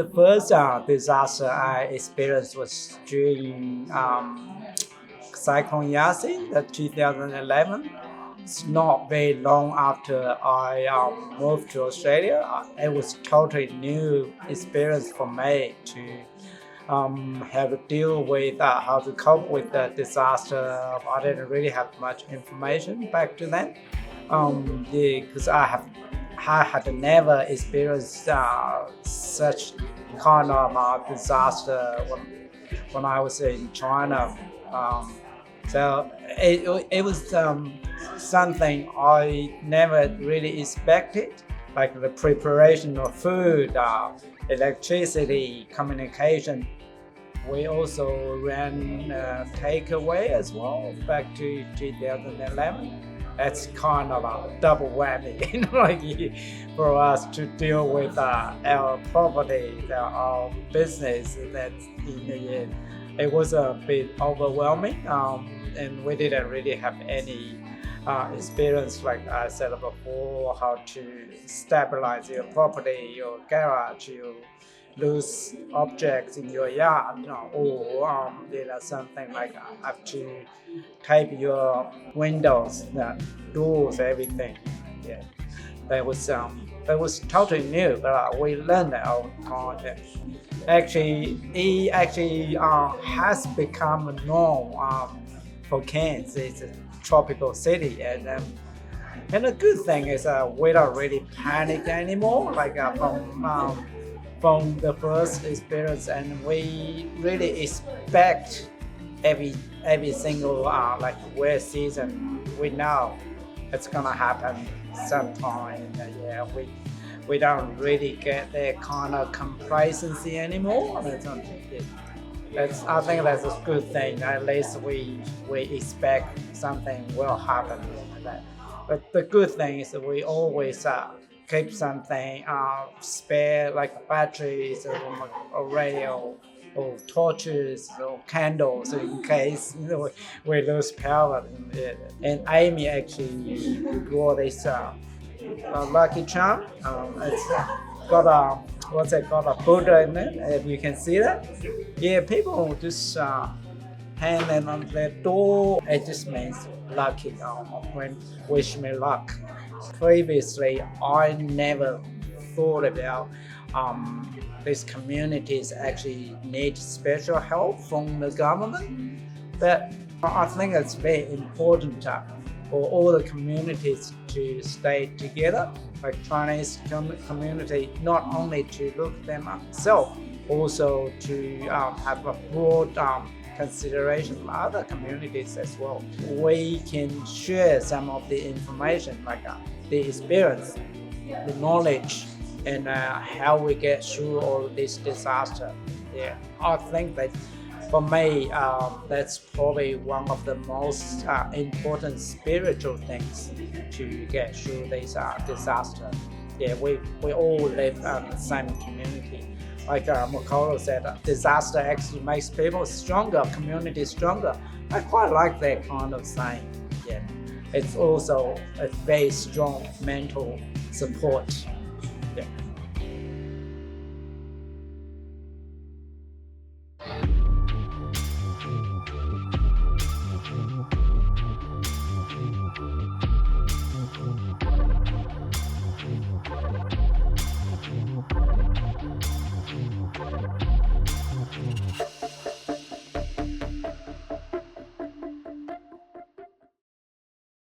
The first disaster I experienced was during Cyclone Yasi, the 2011. It's not very long after I moved to Australia. It was totally new experience for me to have to deal with how to cope with the disaster. I didn't really have much information back to then because I had never experienced such kind of disaster when I was in China. So it was something I never really expected, like the preparation of food, electricity, communication. We also ran takeaway as well back to 2011. That's kind of a double whammy, for us to deal with our property, our business. That's it was a bit overwhelming, and we didn't really have any experience, like I said before, how to stabilize your property, your garage, your loose objects in your yard, or something like have to tape your windows, doors, everything. Yeah, that was totally new, but we learned that over time. It actually has become a norm for Cairns. It's a tropical city, and the good thing is we don't really panic anymore. From the first experience, and we really expect every single wet season. We know it's gonna happen sometime. We don't really get that kind of complacency anymore. I think that's a good thing. At least we expect something will happen like that. But the good thing is that we always keep something spare, like batteries or radio or torches or candles in case we lose power. And Amy actually brought this lucky charm. It's got a Buddha in it, if you can see that. Yeah, people just hang it on their door. It just means lucky, when wish me luck. Previously, I never thought about these communities actually need special help from the government. But I think it's very important for all the communities to stay together, like Chinese community, not only to look them themselves, also to have a broad consideration of other communities as well. We can share some of the information, like the experience, the knowledge, and how we get through all this disaster. Yeah, I think that for me, that's probably one of the most important spiritual things to get through this disaster. Yeah, we all live in the same community. Like Makolo said, disaster actually makes people stronger, community stronger. I quite like that kind of saying. Yeah, it's also a very strong mental support. Yeah.